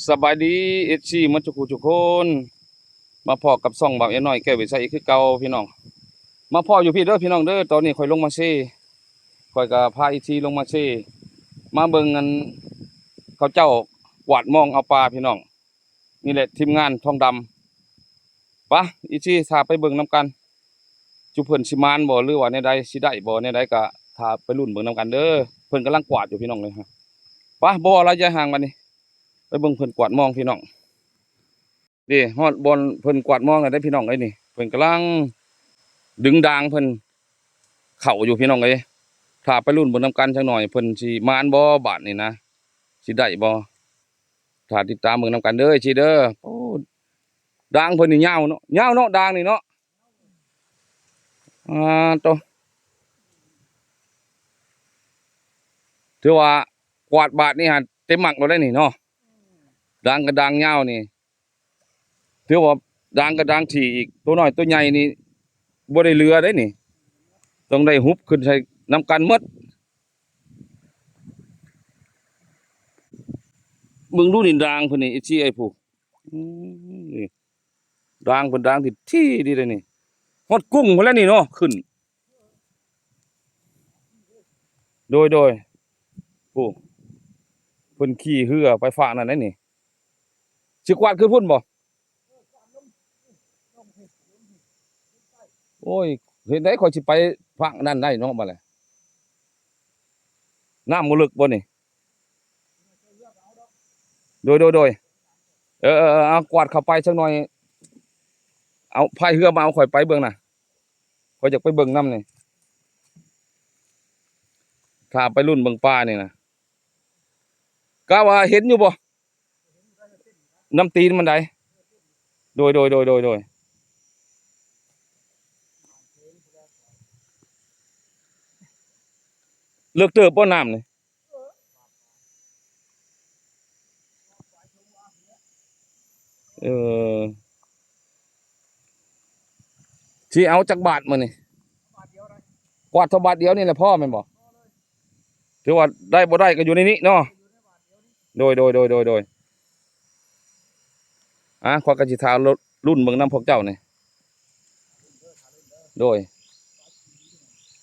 สบายดีมันทุกคนมาพอกับซ่องบ่าวเอ็น้อยแก้ววิสัยคือเก่าพี่น้องมาพออยู่พี่เด้อพี่น้องเด้อตอนนี้ข่อยลงมาเซ่ข่อยก็พาลงมาเซ่มาเบิ่งกันเขาเจ้ากวาดมองเอาปลาพี่น้องนี่แหละทีมงานทองดำปะถ้าไปเบิ่งนํกันจุเพิ่นสิมานบ่หรือว่าแนวใดสิได้บ่แนวใดก็ถ้าไปลุ้นเบิ่งนํกันเด้อเพิ่นกำลังกวาดอยู่พี่น้องเลยฮะปะบ่ระยะห่างบัดนี้ไปเบิ่งเพิ่นกวาดมองพี่น้องนี่ฮอดบอลเพิ่นกวาดมองกันได้พี่น้องเอ้ยนี่เพิ่นกำลังดึงดางเพิ่นเข้าอยู่พี่น้องเอ้ยถ้าไปรุ่นเบิ่งนำกันจักหน่อยเพิ่นสิมานบ่บาดนี่นะสิได้บ่ถ้าติดตามเบิ่งนำกันเด้อเด้อโอ้ดางเพิ่นนี่ยาวเนาะดางนี่เนาะโตถือว่ากวาดบาดนี่ฮะเต็มหมักแล้วได้นี่เนาะดางกับดางยาวนี่ถือว่าดางกับดางถี่อีกตัวน้อยตัวใหญ่นี่บ่ได้เรือได้นี่ต้องได้ฮุบขึ้นใส่นำกันหมดมึงดูนี่ดางเพิ่นนี่ไอ้ผู้นี่ดางเพิ่นดางที่ดีเลยนี่ฮอดกุ้งพุ่นแล้วนี่เนาะขึ้นโดยผู้เพิ่นขี่เรือไปฝากนั่นได้นี่สิกวาดขึ้นพุ่นบ่โอ้ยเห็นได้ข่อยสิไปฝากนั่นได้เนาะบัดนี้น้ำบ่ลึกบ่นี่โดยเอากวาดเข้าไปสักหน่อยเอาพายเรือมาเอาข่อยไปเบิ่งน่ะข่อยอยากไปเบิ่งน้ำนี่ถ้าไปรุ่นเบิ่งปลานี่นะกะว่าเห็นอยู่บ่น้ำตีนมันได้โดยเลือกเติบบ่น้ำนี่เออที่เอาจักบาทมื้อนี่กวาดเท่าบาทเดียวนี่แหละพ่อแม่นบ่ถือว่าได้บ่ได้ก็อยู่ในนี้เนาะโดยข้อยก็สิถามรุ่นเบิ่งนำพวกเจ้านี่โดย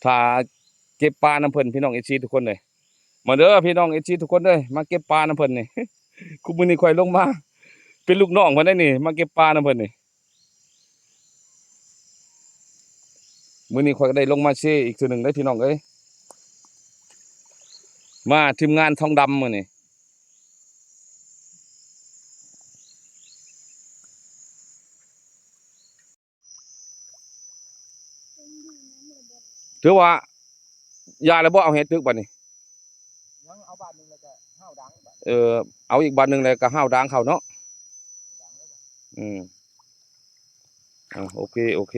ถ้าเก็บปลาน้ำเพิ่นพี่น้อง FC ทุกคนเลยมาเด้อพี่น้อง FC ทุกคนเด้อมาเก็บปลาน้ำเพิ่นนี่ คุมื้อนี้ข่อยลงมาเป็นลูกน้องเพิ่นได้นี่มาเก็บปลาน้ำเพิ่นนี่มื้อนี้ข่อยก็ได้ลงมาเซอีกเทื่อหนึงได้พี่น้องเอ้ยมาทีมงานทองดำมื้อนี้ถือว่ายาแล้วบ่เอาเฮ็ดตึกบัดนี้ยังเอาบาทนึงแล้วก็ห้าวดังบาทเอาอีกบาทนึงแล้วก็ห้าวดางเข้าเนาะดังเลยบาทอืมโอเค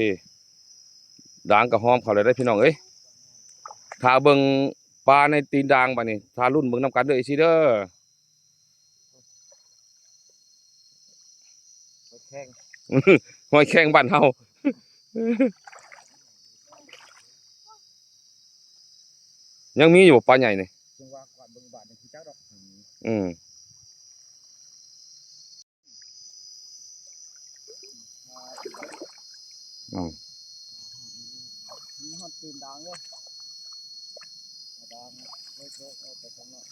ดางก็หอมเข้าเลยได้พี่น้องเอ้ยถ้าเบิ่งปลาในตีนดางบัดนี้ถ้ารุ่นเบิ่งนํกันเด้ออีซี่เด้อ ไปแข่ง หอยแครงบ้านเฮายังมีอยู่ปลาใหญ่นี่จังว่าก่อนเบิ่งบาทนี่คือจักดอกอืมอืมมีฮอดตีนดังเลยดังเลิกเอาไปข้างนอก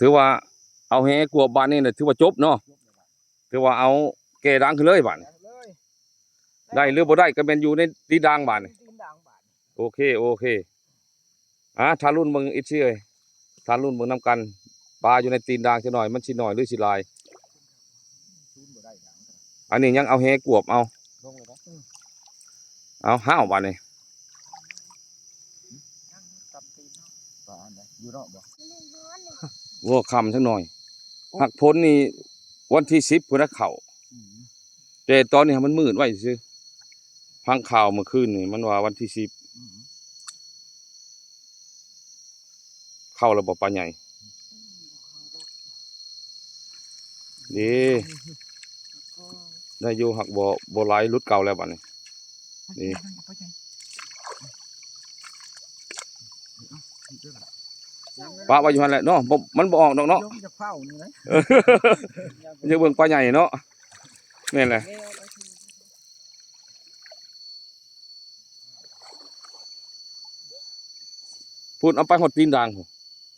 ถือว่าเอาแหกวบบ้านนี่น่ะถือว่าจบเนาะถือว่าเอาแก่ดังขึ้นเลยบ้านเลยได้หรือบ่ได้ก็เป็นอยู่ในตีดังบ้านตีนดังบาทโอเคถ้ารุ่นเบิ่งอีกทีเอ้ยถ้ารุ่นเบิ่งนํกันปลาอยู่ในตีนดังจักหน่อยมันสิน้อยหรือสิหลายชูนบ่ได้ดังอันนี้ยังเอาแหกวบเอาลงเลยนะเอาห้าวบ้านนี่ยังตับตีนเนาะปลาอันใดอยู่เนาะบ่วัวค่ำจักหน่อยหักพ้นนี่วันที่10พุ่นน่ะเข้าแต่ตอนนี้มันมืดไว้ซื่อฟังข่าวเมื่อคืนนี่มันว่าวันที่10เข้าระบบปลาใหญ่ ดีได้อยู่หักบ่หลายรุดเก่าแล้วบัดนี้นี่ปลาไว้อยู่หั่นแหละเนาะบ่มันบ่ออกดอกเนาะ ยมจะเฝ้านี่นะ อย่าเบิ่งปลาใหญ่เนาะแม่นแหละพูดเอาไปฮอดตีนด่างพุ่น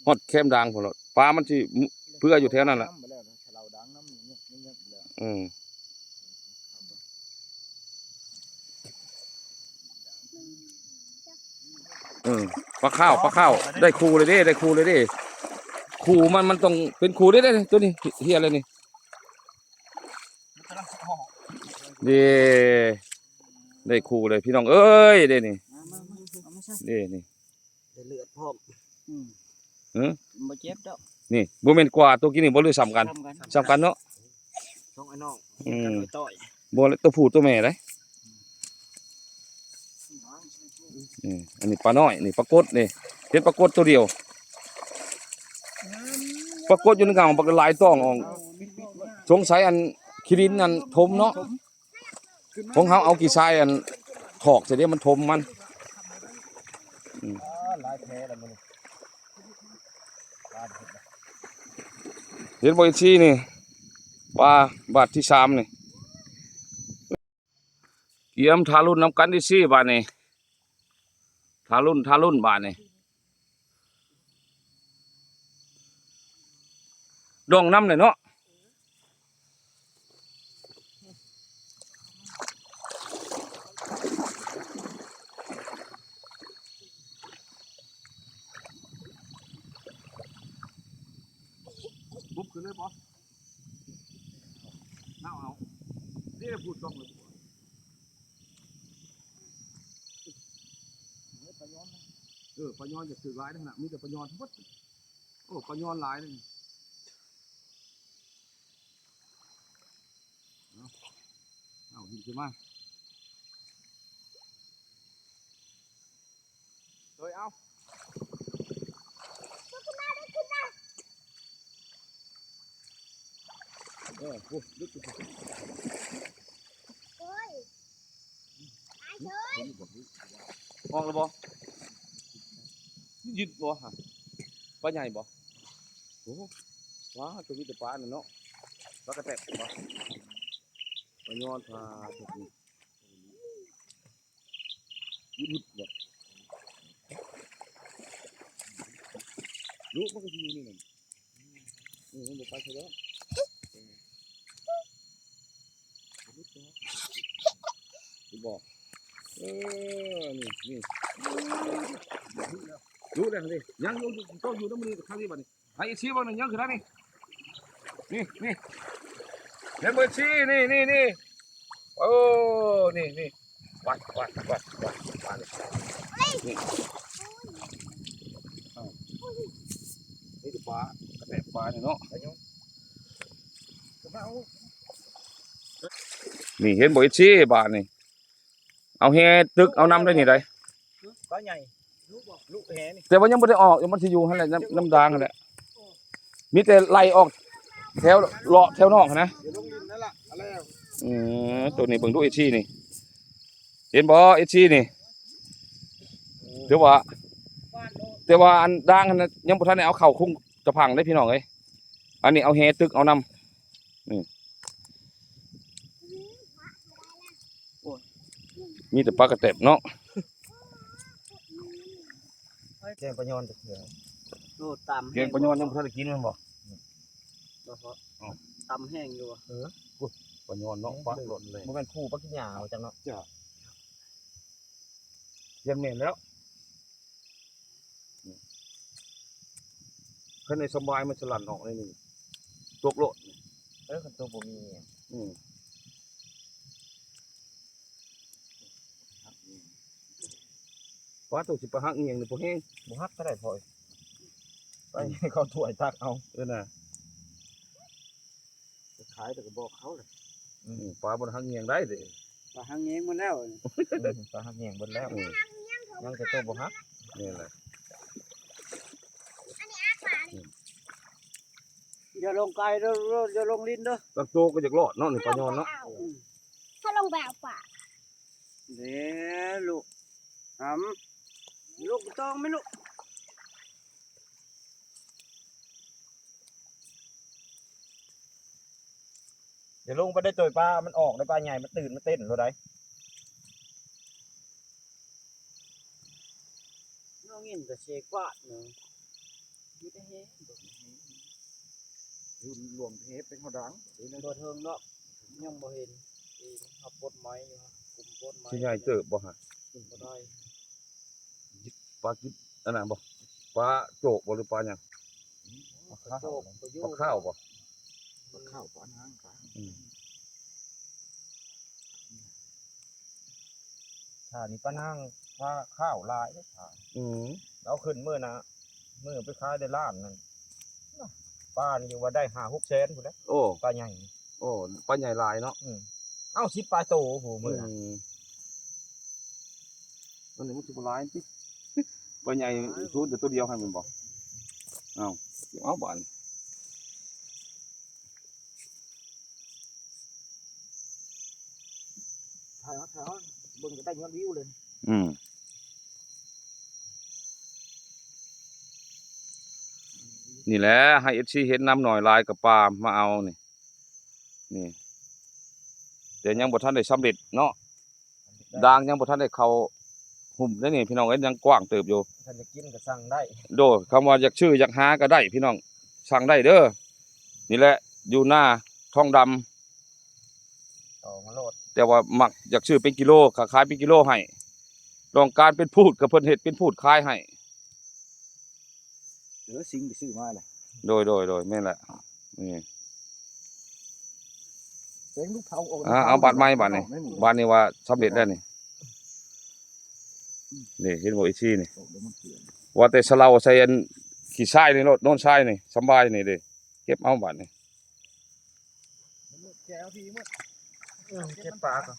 ฮอดแคมด่างพุ่นแล้วปลามันสิเพื่ออยู่แถวนั้นล่ะ เราดังน้ำเงี้ยเลย อืมปลาข้าวได้ครูเลยเด้ได้ครูเลยเด้ครูมันต้องเป็นครูได้ตัวนี้เฮียอะไรนี่เด้ได้ครูเลยพี่น้องเอ้ยเด้นี่เด้นี่ เลือดพร้อมมาเจ็บดอก นี่บ่แม่นกว่าตัวกินนี่บ่เลยซ้ำกันเนาะ ช่องไอ้น้อง ต่อยบ่ตัวผู้ตัวแม่เด้อันนี้ปลาน้อยนี่ปลากดนี่เห็นปลากดตัวเดียวปรากฏอยู่ในกลางปลาหลายต้องออกสงสัยอันคิรินอันทมเนาะของเขาเอากี่ทรายอันถอกเสร็จแล้วมันทมมัน หลายแผลแล้วมัน เห็นบริชีนี่ปลาบาทที่3นี่เกี่ยมทารุ่นน้ำกันที่4บาทนี่ทารุ่นบาทนี่ดองน้ำเลยเนาะปุ๊บขึ้นเลยปะน้าเอานี่พูดตรงเลยปลาย้อนจะถือร้ายนะมีแต่ปลาย้อนทั้งหมดโอ้ปลาย้อนหลายเลยเอาหินขึ้นมาโดยเอาพูดลึกไปมองแล้วบ่ยึดบ่ฮะปลาใหญ่บ่โอ้ว้าตัวนี้แต่ปลาเนาะปลากระแตกบ่ปลาย้อนปลาตัวนี้ยึดบ่ลูกมันก็อยู่นี่มันบ่ไปซะแล้วบอกนี่รู้แล้วนี่ยังอยู่ก็อยู่น้ำมือข้างนี้บ่นี่ไอ้ชี้บ่นี่ยังขึ้นแล้วนี่เห็นบ่ชี้นี่โอ้นี่วัดนี่นี่ปลากระแตกปลาเนี่ยเนาะนี่เห็นบ่ชี้บาทนี่เอาแฮตึกเอาน้ำได้นี่ได้ ปลาใหญ่ลูกแหนี่ แต่ว่ายังไม่ได้ออกยังมันสิอยู่หั่นแหละน้ำด่างหั่นแหละมีแต่ไล่ออกแถวเลาะแถวนอกนะ เดี๋ยวลงดินนั่นล่ะอะไร ตัวนี้เบิ่งดูเอชี่นี่เห็นบ่เอชี่นี่เดี๋ยวว่าแต่ว่าอันด่างหั่นน่ะยังบ่ทันได้เอาเข้าคุ้งจะพังได้พี่น้องเอ้ยอันนี้เอาแฮตึกเอาน้ำนี่มีแต่ปลากระแตบเนาะ แกงปลาย้อนจะเถื่อนโอ้ตำ เกงปลาย้อนยังบ่ทันได้กินมันบ่ ตำแห้งอยู่ปลาย้อนเนาะปลาหล่นเลย มันเป็นคู่ปลาขี้เหนียวจังเนาะ เย็นแม่นแล้วข้างในสบายมันสลั่นออกเลยนี่ตกโลด คันตัวบ่มี ว่าตัวสิปะหักเงียงนี่บ่แห้ง บ่ฮักก็ได้พอยไปเขาถ้วยตักเอา น่ะ ขายแต่ก็บอกเขาเลย ปลาบ่หักเงียงได้เด้ ปลาหังเงี้ยหมดแล้วปลาหังเงี้ยหมดแล้วยังแต่ตัวบ่ฮัก นี่แหละ อย่าลงไกลเด้ออย่าลงลิ้นเด้อ ตักโตก็อยากรอดเนาะนี่ปลาย้อนเนาะ ถ้าลงไปเอาป่า เด้ลูกลูกต้องไหมลูก เดี๋ยวลงไปได้ตัวปลามันออกได้ปลาใหญ่มันตื่นมันเต้นเราได้ น้องยินแต่เชกวาดเนาะอยู่ได้เฮ็ด ยืนรวมเทปเป็นหัวดัง ตัวเทิงเนาะยังบ่เห็นขับปดไม้อยู่กลุ่มปดไม้ สิใหญ่เติบบ่ฮะ บ่ได้ ปลากิบอันน่ะบ่ปลาโจกบ่หรือปลาหยัง โจกประโย ปลาข้าวบ่ ข้าวปลาน้ำปลา อืม ถ้านี่ปลานั่งปลาข้าวลายได้ถ่า อืม เราขึ้นมื้อนะมื้อไปขายได้ล้านนั่นปลานี่อยู่ว่าได้5-6 แสนพุ่นแหล้ว โอ้ ปลาใหญ่ โอ้ปลาใหญ่หลายเนาะ เอ้า10ปลาโตโหมื้อ อื น่ะ มอันนี้มันสิบ่หลายติปลาใหญ่สูงแต่ตัวเดียวให้มันบ่เอาบาน ถ่ายเบิ่งก็ได้ยอดวิวเลย อืมนี่แหละให้ FC เห็นน้ำหน่อยลายกับปลามาเอานี่นี่แต่ยังบ่ทันได้สำเร็จเนาะดางยังบ่ทันได้เข้าหุ่มเด้อนี่พี่น้องเอ้ยยังกว้างเติบอยู่ ท่านจะกินก็สั่งได้ โดคำว่าอยากชื่ออยากหาก็ได้พี่น้องสั่งได้เด้อนี่แหละอยู่หน้าทองดำ ต่อมาโลด แต่ว่ามักอยากชื่อเป็นกิโลขายเป็นกิโลให้ต้องการเป็นพูดกับเพิ่นเฮ็ดเป็นพูดขายให้ เหลือสิ่งไปซื้อมาเลย โดยแม่นแหละนี่ เต็งลูกเผา เอาบัตรไม้บัตรนี่บัตรนี่ว่าสำเร็จแล้วนี่นี่เห็นบ่อีซี่นี่ว่าแต่สะเลาใส่อันขี้ทรายนี่รถโน่นทรายนี่สำบายนี่เด้เก็บเอาบัตรนี่ แก้วทีหมด เก็บปลาก่อน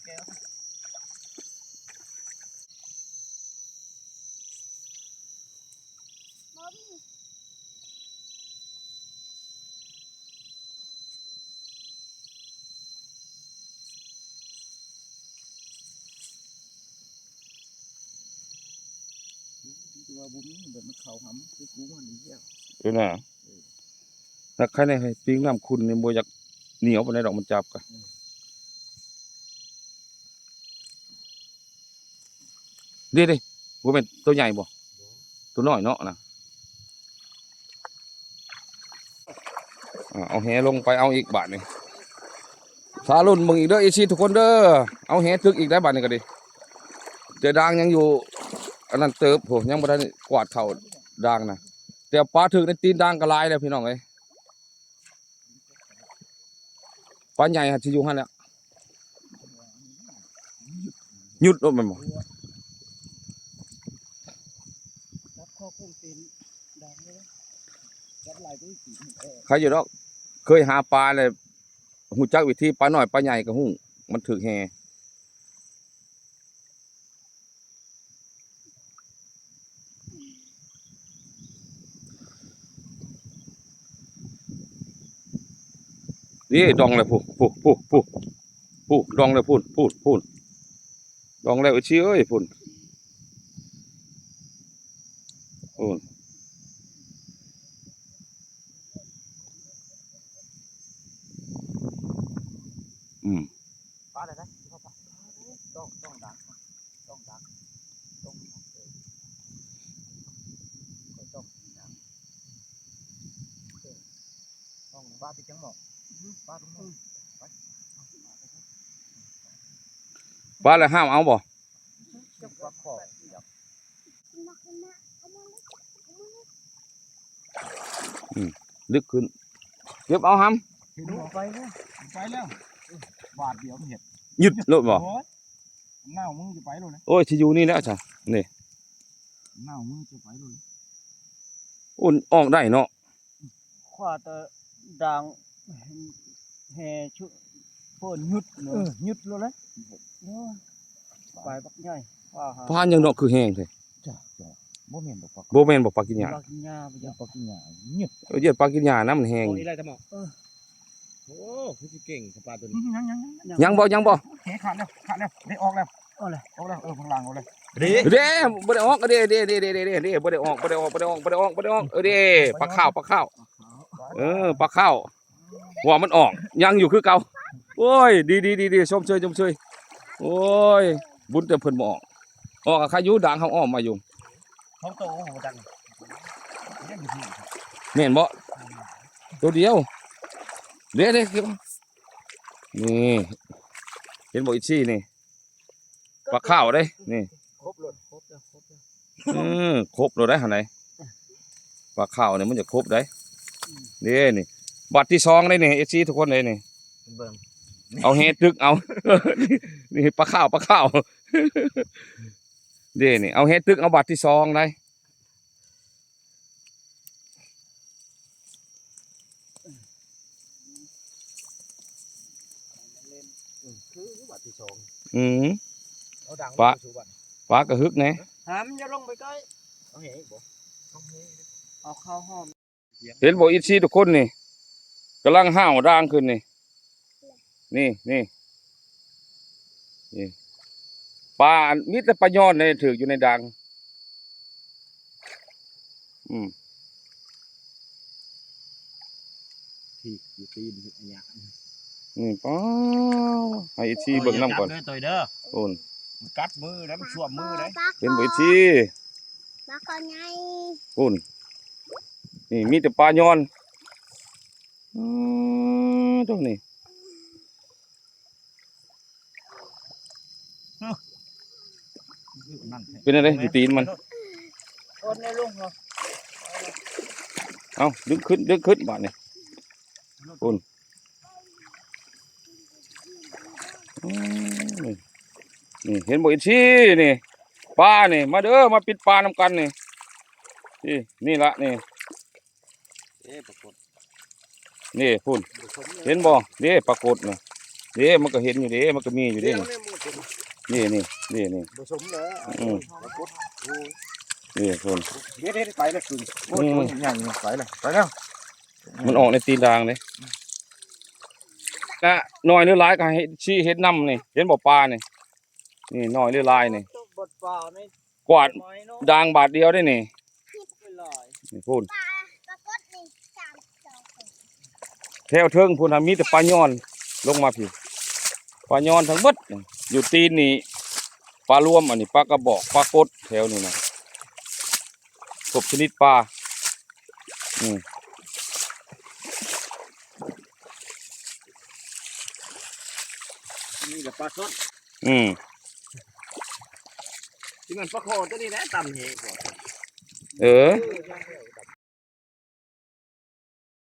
ตัวบุ้มแบบมันเขาหำคือกูมันนี่เหี้ย ดูน่ะนักใครให้ปิ้งน้ำคุณนี่บ่อยากเหนียวปานใดดอกมันจับกะเด้บ่แม่นตัวใหญ่บ่ตัวน้อยเนาะนะเอาแหลงไปเอาอีกบาทนี่สารุ่นมึงอีกเด้ออีซี่ทุกคนเด้อเอาแหตึกอีกได้บาทนี่ก็ดีเจอดางยังอยู่อันนั้นเติบโหยังบ่ได้กวาดเข้าดางนะแต่ปลาถึกในตีนดางก็หลายแล้วพี่น้องเอ้ยปลาใหญ่หัดสิอยู่หั่นแหละหยุดโดนมันบ่ รับข้อคุ้มตีนดังเลยรับลายด้วยสี ใครอยู่ดอกเคยหาปลาเลยหูจักวิธีปลาน้อยปลาใหญ่ก็ฮู้มันถึกแฮนี่ดองเลยผู้ดองเลยพูดดองแล้วไอ้ชี้เอ้ยพูดอืม ปลาอะไรนะต้องดักต้องดักต้องปลาที่จังหมอกปลาตรงนู้น ปลาอะไรห้ามเอาบ่ จับปลาขอบ ลึกขึ้นเก็บเอาห้ เห็นไปแล้วบาทเดียวมันเห็ด ำยึดโลดบ่ เน่ามึงจะไปเลย โอ้ยที่อยู่นี่แล้วจ้ะนี่ เน่ามึงจะไปเลย อุ่นออกได้เนาะ ขวาตะดังแห่ชุเพิ่นหยุดเนาะหยุดเลยไปบักใหญ่ว่าหา พานยังเนาะคือแห้งแท้ บ่แม่นดอกปลา บ่แม่นบ่ปลากินหญ้า ปลากินหญ้าบ่อยากปลากินหญ้าเงียบ เหยียดปลากินหญ้าน้ำมันแห้ง โอ้ยไรจะหมอกโอ้คือสิเก่งสปาตัวนี้ ยังบ่ แขขาดแล้วได้ออกแล้วออกแล้วข้างล่างออกเลย เด้ เด้บ่ได้ออกเด้บ่ได้ออกเด้ปลาข้าวปลาข้าวหัวมันออกยังอยู่คือเก่าโอ้ยดีชมเชยโอ้ยบุญแต่เพิ่นบ่ออกกับใครอยู่ด่างเขาอ้อมมาอยู่ ท้องโตโหจังยังอยู่ที่ แม่นบ่ตัวเดียวเด้เก็บนี่เห็นบ่อีซี่นี่ปลาข้าวเด้นี่ ครบแล้ว ครบเลยได้หั่นไหนปลาข้าวเนี่ยมันจะครบได้นี่บัตรที่2ได้นี่เอซี่ทุกคนเลยนี่ เบิ่ง เอาเฮตึกเอา นี่ปลาข้าวเด้นี่เอาเฮตึกเอาบัตรที่2ได้คือบัดที่2 เอาดัง ปลากระฮึกแน่ หามอย่าลงไปใกล้ เอาเห็นบ่เอาเห็น เอาข้าวหอม เห็นบ่อีซี่ทุกคนนี่กำลังห้าวด่างขึ้นนี่ปลามีแต่ปลาย้อนในถือกอยู่ในด่างอืม ที่อยู่ตีนอันเนี้ย นี่ป้าให้อีซี่เบิ่งน้ำก่อน เด้อตัวเด้อ โอน มันกัดมือแล้วมันสวมมือเลย เห็นบ่อีซี่ ปลาคอไง โอนนี่มีแต่ปลาย้อนตรงนี้ นั่น เป็นอะไรอยู่ตีนมัน โอนในลุงเหรอ เอาดึงขึ้นบาดนี่นี่เห็นบ่อีซี่นี่ปลานี่มาเด้อมาปิดปลานำกันนี่ละนี่ ปรากฏ นี่พุ่นเห็นบ่เด้ปรากฏน่ะเด้มันก็เห็นอยู่เด้มันก็มีอยู่เด้นี่ผสมเลย ปรากฏนี่พุ่น เดี๋ยวไปแล้วคือโอ้ยใหญ่ไปแล้ว มันออกในตีนดางเลยนะน้อยหรือหลายก็ให้ชี้เฮ็ดนำนี่เห็นบ่ปลานี่น้อยหรือหลายนี่ บดปลาใน กวาด ไม้เนาะ ดางบาทเดียวได้นี่ ไม่ลอย นี่พุ่น ปลากดนี่3 2 แถวเทิงพุ่นน่ะมีแต่ปลาย้อนลงมาพี่ปลาย้อนทั้งหมดนี่อยู่ตีนนี่ปลารวมอันนี้ปลากระบอกปลากดแถวนี่นะครบชนิดปลาอืม นี่แหละปลาสด อืม ที่มันปลาคอตัวนี้นะต่ำเหกว่า เออ